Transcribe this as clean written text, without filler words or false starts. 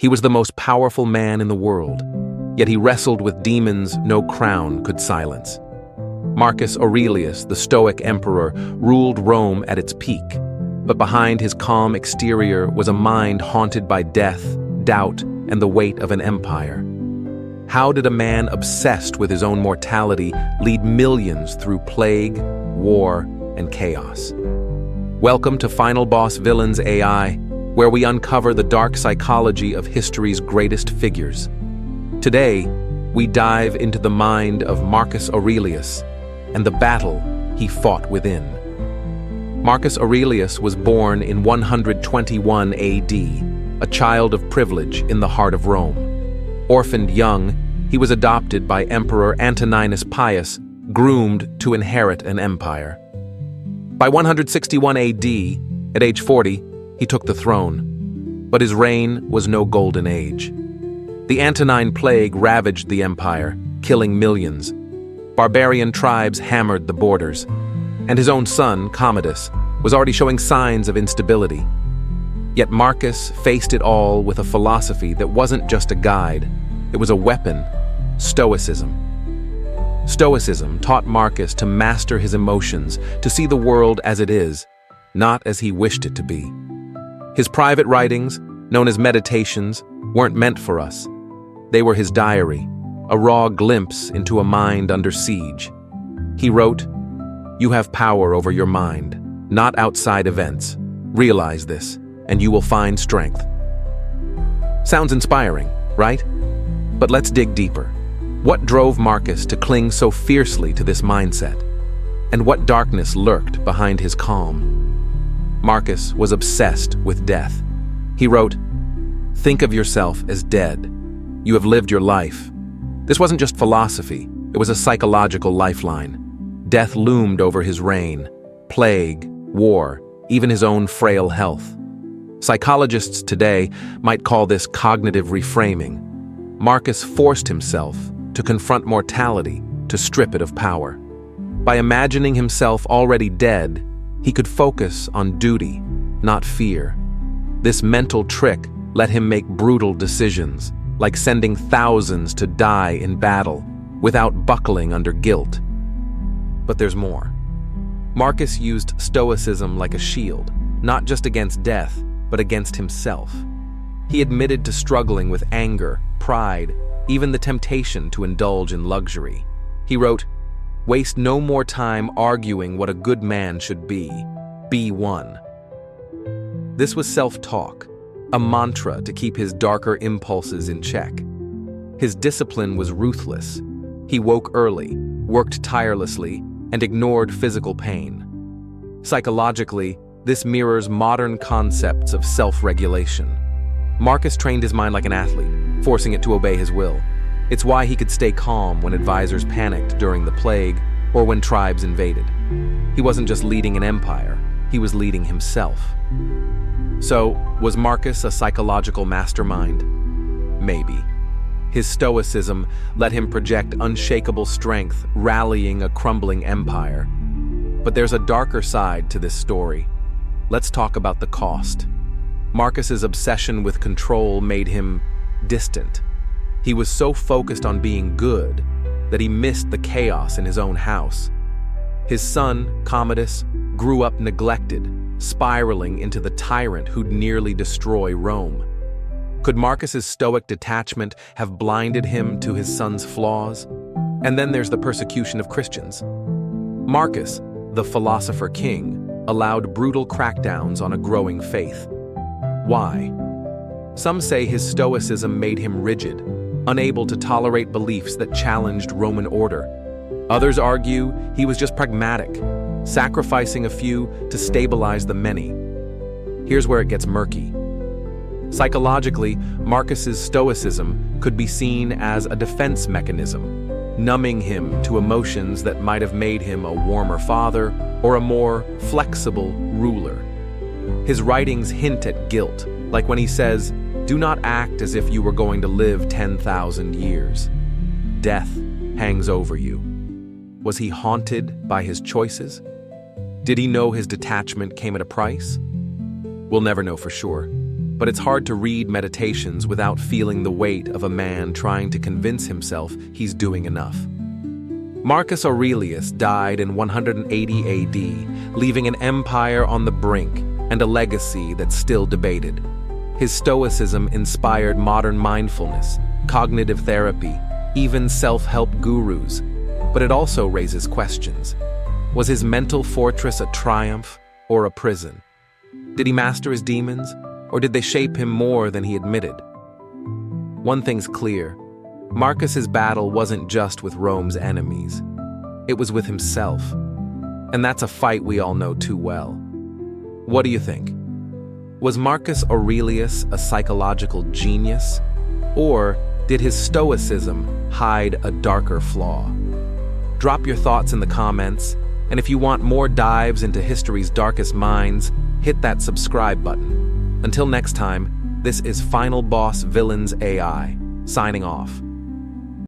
He was the most powerful man in the world, yet he wrestled with demons no crown could silence. Marcus Aurelius, the Stoic Emperor, ruled Rome at its peak, but behind his calm exterior was a mind haunted by death, doubt, and the weight of an empire. How did a man obsessed with his own mortality lead millions through plague, war, and chaos? Welcome to Final Boss Villains AI, where we uncover the dark psychology of history's greatest figures. Today, we dive into the mind of Marcus Aurelius and the battle he fought within. Marcus Aurelius was born in 121 AD, a child of privilege in the heart of Rome. Orphaned young, he was adopted by Emperor Antoninus Pius, groomed to inherit an empire. By 161 AD, at age 40, he took the throne. But his reign was no golden age. The Antonine Plague ravaged the empire, killing millions. Barbarian tribes hammered the borders, and his own son, Commodus, was already showing signs of instability. Yet Marcus faced it all with a philosophy that wasn't just a guide, it was a weapon: Stoicism. Stoicism taught Marcus to master his emotions, to see the world as it is, not as he wished it to be. His private writings, known as meditations, weren't meant for us. They were his diary, a raw glimpse into a mind under siege. He wrote, "You have power over your mind, not outside events. Realize this, and you will find strength." Sounds inspiring, right? But let's dig deeper. What drove Marcus to cling so fiercely to this mindset? And what darkness lurked behind his calm? Marcus was obsessed with death. He wrote, "Think of yourself as dead. You have lived your life." This wasn't just philosophy, it was a psychological lifeline. Death loomed over his reign: plague, war, even his own frail health. Psychologists today might call this cognitive reframing. Marcus forced himself to confront mortality, to strip it of power. By imagining himself already dead, he could focus on duty, not fear. This mental trick let him make brutal decisions, like sending thousands to die in battle, without buckling under guilt. But there's more. Marcus used Stoicism like a shield, not just against death, but against himself. He admitted to struggling with anger, pride, even the temptation to indulge in luxury. He wrote, "Waste no more time arguing what a good man should be. Be one." This was self-talk, a mantra to keep his darker impulses in check. His discipline was ruthless. He woke early, worked tirelessly, and ignored physical pain. Psychologically, this mirrors modern concepts of self-regulation. Marcus trained his mind like an athlete, forcing it to obey his will. It's why he could stay calm when advisors panicked during the plague or when tribes invaded. He wasn't just leading an empire, he was leading himself. So, was Marcus a psychological mastermind? Maybe. His stoicism let him project unshakable strength, rallying a crumbling empire. But there's a darker side to this story. Let's talk about the cost. Marcus's obsession with control made him distant. He was so focused on being good that he missed the chaos in his own house. His son, Commodus, grew up neglected, spiraling into the tyrant who'd nearly destroy Rome. Could Marcus's stoic detachment have blinded him to his son's flaws? And then there's the persecution of Christians. Marcus, the philosopher king, allowed brutal crackdowns on a growing faith. Why? Some say his stoicism made him rigid, unable to tolerate beliefs that challenged Roman order. Others argue he was just pragmatic, sacrificing a few to stabilize the many. Here's where it gets murky. Psychologically, Marcus's stoicism could be seen as a defense mechanism, numbing him to emotions that might have made him a warmer father or a more flexible ruler. His writings hint at guilt, like when he says, "Do not act as if you were going to live 10,000 years. Death hangs over you." Was he haunted by his choices? Did he know his detachment came at a price? We'll never know for sure. but it's hard to read Meditations without feeling the weight of a man trying to convince himself he's doing enough. Marcus Aurelius died in 180 AD, leaving an empire on the brink and a legacy that's still debated. His Stoicism inspired modern mindfulness, cognitive therapy, even self-help gurus, but it also raises questions. Was his mental fortress a triumph or a prison? Did he master his demons, or did they shape him more than he admitted? One thing's clear. Marcus's battle wasn't just with Rome's enemies. It was with himself. And that's a fight we all know too well. What do you think? Was Marcus Aurelius a psychological genius? Or did his stoicism hide a darker flaw? Drop your thoughts in the comments, and if you want more dives into history's darkest minds, hit that subscribe button. Until next time, this is Final Boss Villains AI, signing off.